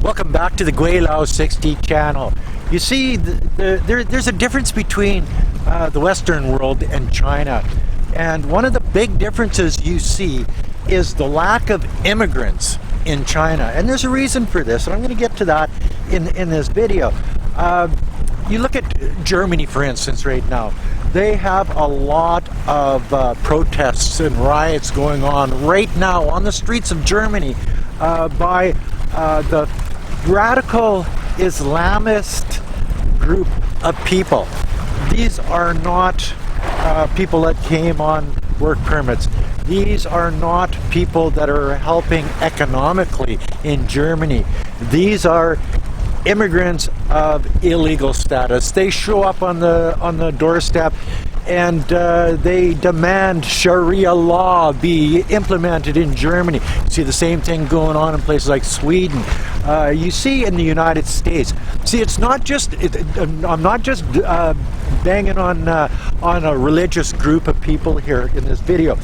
Welcome back to the Gweilo 60 channel. You see, there's a difference between the Western world and China. And one of the big differences you see is the lack of immigrants in China. And there's a reason for this, and I'm going to get to that in this video. You look at Germany, for instance, right now. They have a lot of protests and riots going on right now on the streets of Germany by the radical Islamist group of people. These are not people that came on work permits. These are not people that are helping economically in Germany. These are immigrants of illegal status. They show up on the doorstep and they demand Sharia law be implemented in Germany. You see the same thing going on in places like Sweden. You see in the United States. See, it's not just. I'm not just banging on a religious group of people here in this video.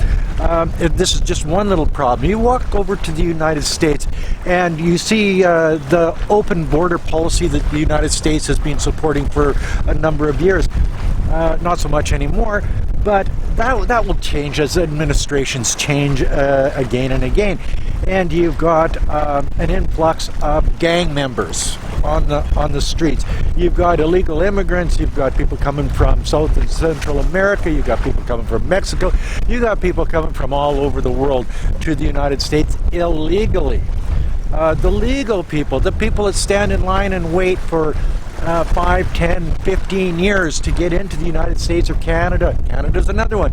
This is just one little problem. You walk over to the United States and you see the open border policy that the United States has been supporting for a number of years. Not so much anymore, but that will change as administrations change again and again. And you've got an influx of gang members on the streets. You've got illegal immigrants. You've got people coming from South and Central America. You've got people coming from Mexico. You've got people coming from all over the world to the United States illegally. The legal people, the people that stand in line and wait for 5, 10, 15 years to get into the United States or Canada. Canada's another one.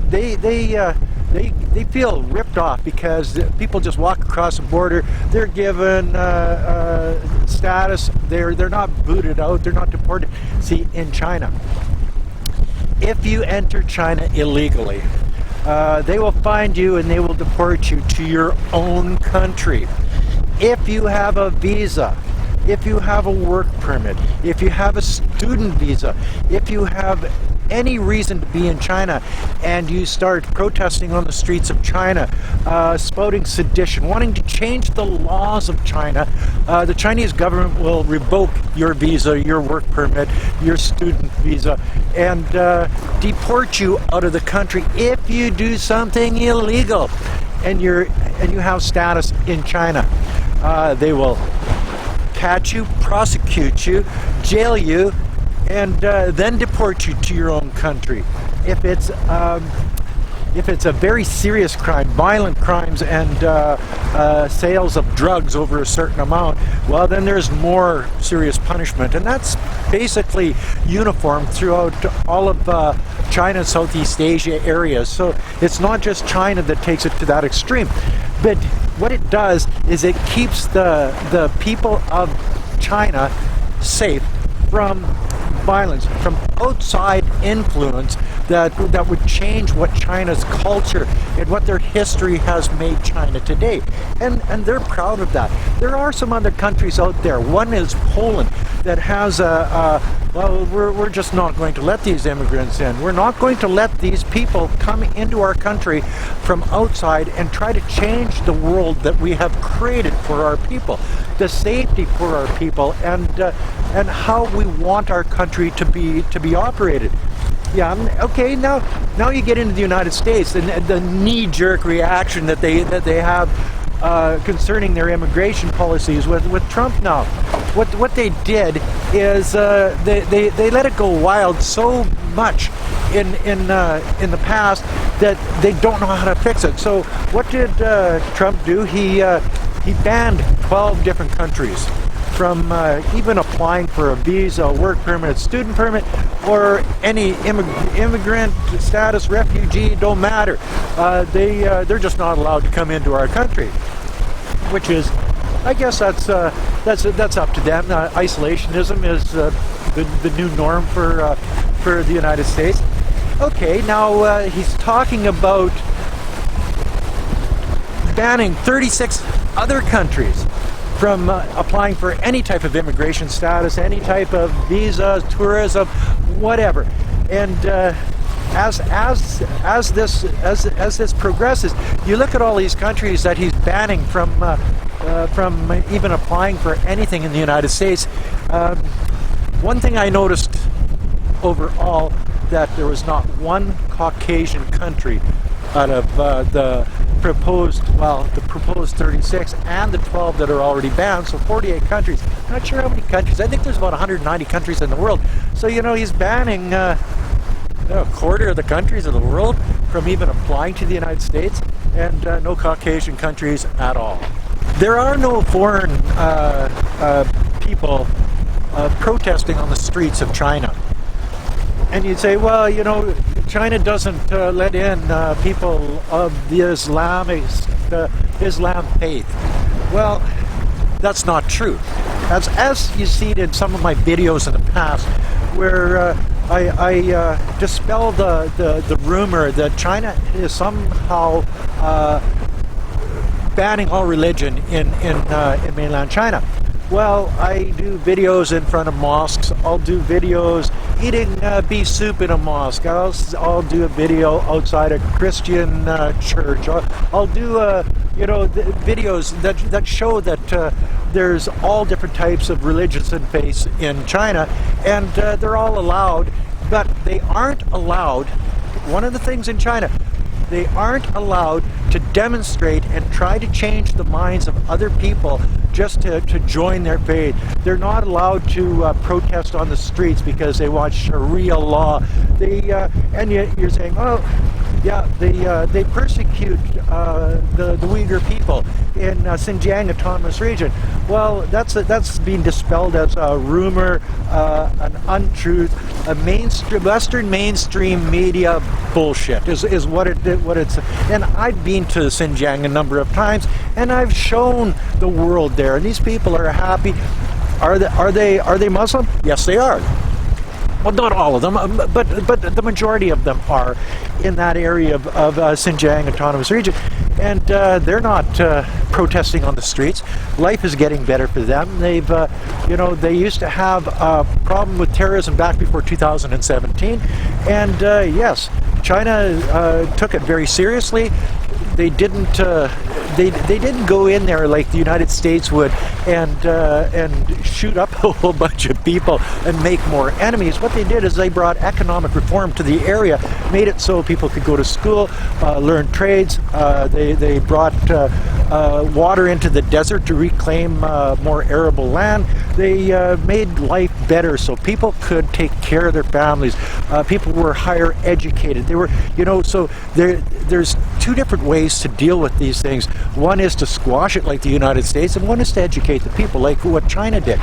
They feel ripped off because people just walk across the border. They're given status. They're not booted out. They're not deported. See, in China, if you enter China illegally, they will find you and they will deport you to your own country. If you have a visa, if you have a work permit, if you have a student visa, if you have any reason to be in China and you start protesting on the streets of China, spouting sedition, wanting to change the laws of China, the Chinese government will revoke your visa, your work permit, your student visa, and deport you out of the country if you do something illegal and you have status in China. They will catch you, prosecute you, jail you, and then deport you to your own country. If it's a very serious crime, violent crimes, and sales of drugs over a certain amount, well, then there's more serious punishment, and that's basically uniform throughout all of China and Southeast Asia areas. So it's not just China that takes it to that extreme, but what it does is it keeps the people of China safe from violence, from outside influence that would change what China's culture and what their history has made China today. And they're proud of that. There are some other countries out there. One is Poland that has well, we're just not going to let these immigrants in. We're not going to let these people come into our country from outside and try to change the world that we have created for our people, the safety for our people, and how we want our country to be operated. Yeah, okay, now you get into the United States and the knee-jerk reaction that they have concerning their immigration policies with Trump now. What they did is they let it go wild so much in the past that they don't know how to fix it. So what did Trump do? He banned 12 different countries from even applying for a visa, a work permit, student permit, or any immigrant status, refugee, don't matter. They're just not allowed to come into our country, which is, I guess that's up to them. Isolationism is the new norm for the United States. Okay, now he's talking about banning 36 other countries from applying for any type of immigration status, any type of visa, tourism, whatever. And as this progresses, you look at all these countries that he's banning from from even applying for anything in the United States. One thing I noticed overall, that there was not one Caucasian country out of the proposed 36 and the 12 that are already banned, so 48 countries. I'm not sure how many countries. I think there's about 190 countries in the world. So, he's banning a quarter of the countries of the world from even applying to the United States, and no Caucasian countries at all. There are no foreign people protesting on the streets of China. And you'd say, well, China doesn't let in people of the Islam faith. Well, that's not true. As you see it in some of my videos in the past, where I dispel the rumor that China is somehow banning all religion in mainland China. Well, I do videos in front of mosques. I'll do videos eating beef soup in a mosque. I'll do a video outside a Christian church. I'll do videos that show that there's all different types of religions and faiths in China, and they're all allowed, but they aren't allowed. One of the things in China, they aren't allowed to demonstrate and try to change the minds of other people just to join their faith. They're not allowed to protest on the streets because they want Sharia law. And you're saying, oh, yeah, they persecute the Uyghur people in Xinjiang Autonomous Region. Well, that's being dispelled as a rumor, an untruth, a Western mainstream media bullshit is what it's. And I've been to Xinjiang a number of times, and I've shown the world there, and these people are happy. Are they Muslim? Yes, they are. Well, not all of them, but the majority of them are in that area of Xinjiang Autonomous Region, and they're not protesting on the streets. Life is getting better for them. They've, they used to have a problem with terrorism back before 2017, and yes, China took it very seriously. They didn't go in there like the United States would and shoot up a whole bunch of people and make more enemies. What they did is they brought economic reform to the area, made it so people could go to school, learn trades. They brought water into the desert to reclaim more arable land. They made life better so people could take care of their families. People were higher educated. They were, so there's two different ways to deal with these things. One is to squash it like the United States, and one is to educate the people like what China did.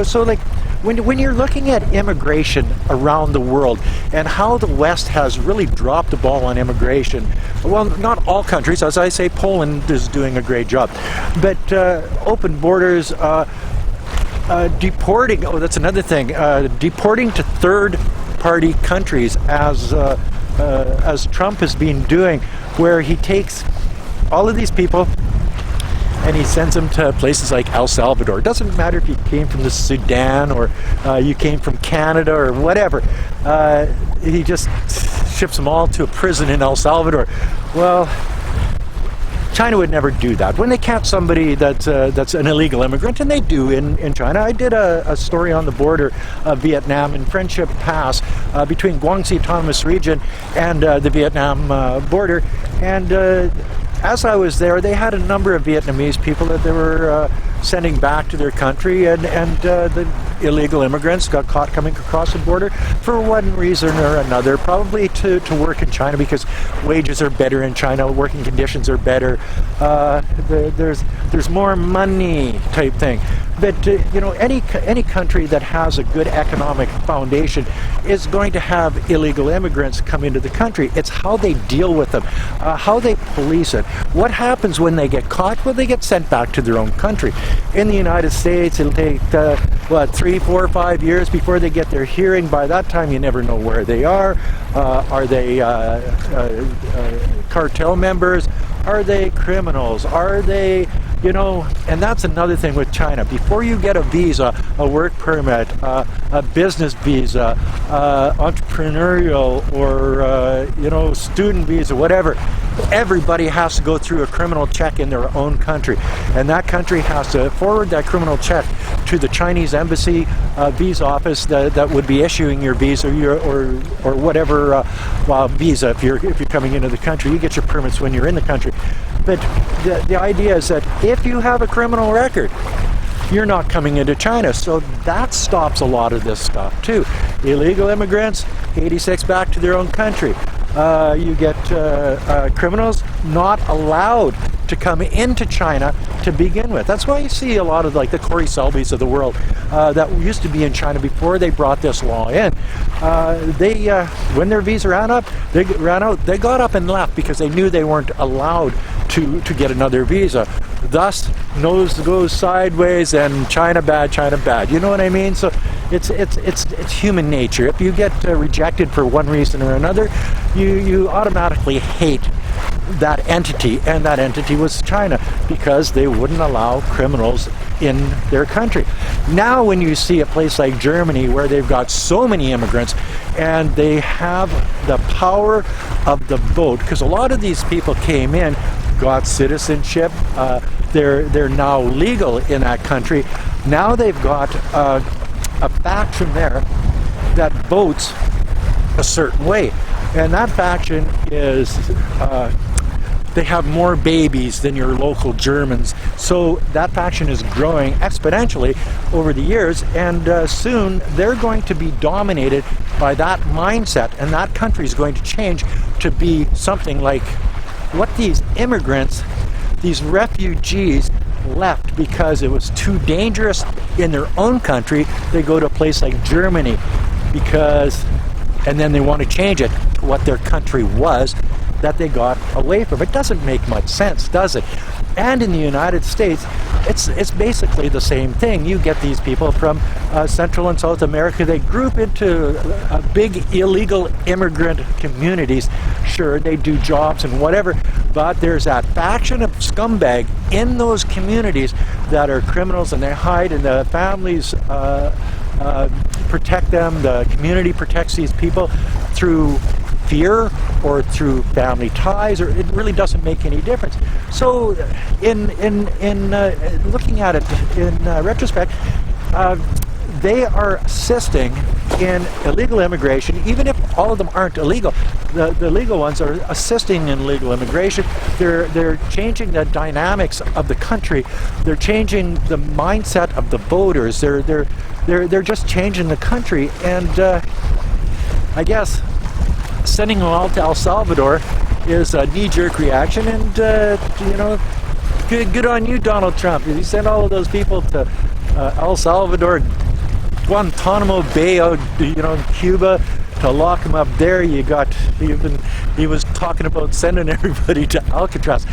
So like when you're looking at immigration around the world and how the West has really dropped the ball on immigration, well, not all countries, as I say, Poland is doing a great job, but open borders, deporting, that's another thing, deporting to third-party countries as Trump has been doing, where he takes all of these people and he sends them to places like El Salvador. It doesn't matter if you came from the Sudan or you came from Canada or whatever. He just ships them all to a prison in El Salvador. Well, China would never do that. When they catch somebody that's an illegal immigrant, and they do in China. I did a story on the border of Vietnam in Friendship Pass between Guangxi Autonomous Region and the Vietnam border. And as I was there, they had a number of Vietnamese people that they were sending back to their country, and the illegal immigrants got caught coming across the border for one reason or another, probably to work in China because wages are better in China, working conditions are better, there's more money type thing. But any country that has a good economic foundation is going to have illegal immigrants come into the country. It's how they deal with them, how they police it. What happens when they get caught? Well, they get sent back to their own country. In the United States, it'll take 3, 4, 5 years before they get their hearing. By that time, you never know where they are. Are they cartel members? Are they criminals? Are they And that's another thing with China. Before you get a visa, a work permit, a business visa, entrepreneurial or student visa, whatever, everybody has to go through a criminal check in their own country, and that country has to forward that criminal check to the Chinese embassy visa office that would be issuing your visa or whatever visa if you're coming into the country. You get your permits when you're in the country. But the idea is that if you have a criminal record, you're not coming into China. So that stops a lot of this stuff too. Illegal immigrants, 86 back to their own country. You get criminals not allowed to come into China to begin with. That's why you see a lot of like the Corey Selby's of the world that used to be in China before they brought this law in. When their visa ran out, they got up and left because they knew they weren't allowed to get another visa. Thus, nose goes sideways and China bad. You know what I mean? So it's human nature. If you get rejected for one reason or another, you automatically hate that entity, and that entity was China because they wouldn't allow criminals in their country. Now when you see a place like Germany where they've got so many immigrants and they have the power of the vote, because a lot of these people came in, got citizenship, they're now legal in that country. Now they've got a faction there that votes a certain way, and that faction is they have more babies than your local Germans. So that faction is growing exponentially over the years, and soon they're going to be dominated by that mindset, and that country is going to change to be something like what these immigrants, these refugees, left because it was too dangerous in their own country. They go to a place like Germany and then they want to change it to what their country was that they got away from. It doesn't make much sense, does it? And in the United States, it's basically the same thing. You get these people from Central and South America. They group into big illegal immigrant communities. Sure, they do jobs and whatever, but there's that faction of scumbag in those communities that are criminals, and they hide, and the families protect them. The community protects these people through fear or through family ties, or it really doesn't make any difference. So in looking at it in retrospect, they are assisting in illegal immigration, even if all of them aren't illegal. The legal ones are assisting in illegal immigration. They're changing the dynamics of the country. They're changing the mindset of the voters. They're just changing the country, and I guess sending them all to El Salvador is a knee-jerk reaction, and good on you, Donald Trump. You sent all of those people to El Salvador, Guantanamo Bay, Cuba, to lock them up there. He was talking about sending everybody to Alcatraz.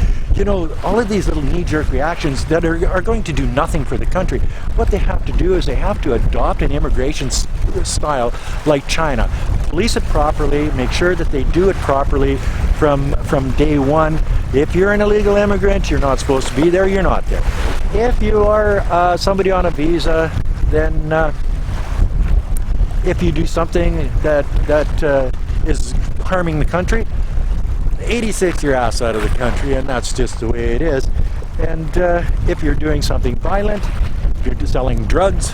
All of these little knee-jerk reactions that are going to do nothing for the country. What they have to do is they have to adopt an immigration style like China. Police it properly, make sure that they do it properly from day one. If you're an illegal immigrant, you're not supposed to be there, you're not there. If you are somebody on a visa, then if you do something that is harming the country, 86 your ass out of the country, and that's just the way it is. And if you're doing something violent, if you're selling drugs,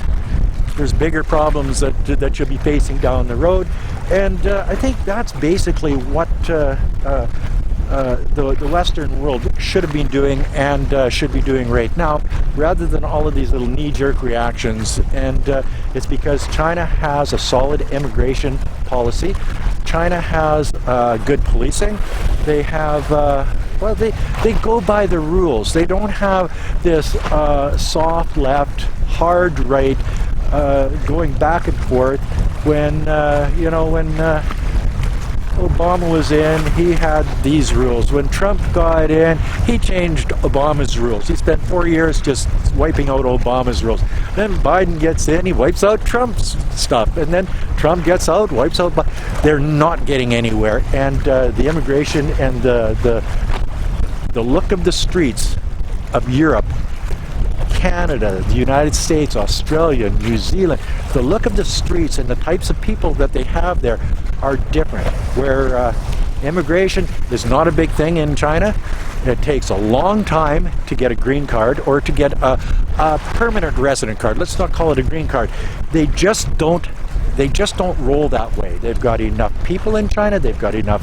there's bigger problems that you'll be facing down the road. And I think that's basically what the Western world should have been doing and should be doing right now, rather than all of these little knee-jerk reactions. And it's because China has a solid immigration policy. China has good policing. They have they go by the rules. They don't have this soft left, hard right going back and forth. When Obama was in, he had these rules. When Trump got in, he changed Obama's rules. He spent 4 years just wiping out Obama's rules. Then Biden gets in, he wipes out Trump's stuff. And then Trump gets out, wipes out Biden. They're not getting anywhere. And the immigration and the look of the streets of Europe Canada, the United States, Australia, New Zealand, the look of the streets and the types of people that they have there are different. Where immigration is not a big thing in China, it takes a long time to get a green card or to get a permanent resident card. Let's not call it a green card. They just don't roll that way. They've got enough people in China, they've got enough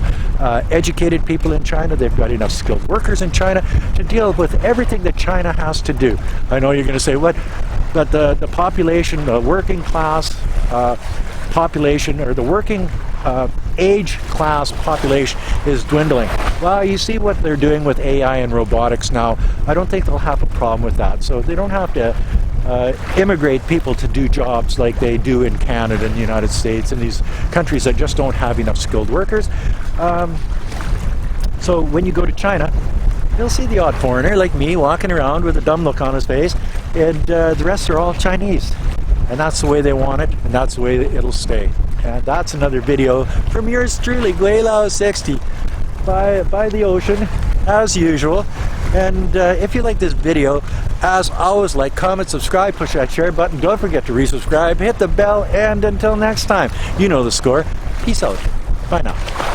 educated people in China, they've got enough skilled workers in China to deal with everything that China has to do. I know you're going to say, what? But the population, the working class population, or the working age class population is dwindling. Well, you see what they're doing with AI and robotics now. I don't think they'll have a problem with that. So they don't have to immigrate people to do jobs like they do in Canada and the United States and these countries that just don't have enough skilled workers. So when you go to China, you'll see the odd foreigner like me walking around with a dumb look on his face, and the rest are all Chinese. And that's the way they want it, and that's the way it'll stay. And that's another video from yours truly, Gweilo 60, by the ocean, as usual. And if you like this video, as always, like, comment, subscribe, push that share button. Don't forget to resubscribe, hit the bell, and until next time, you know the score. Peace out. Bye now.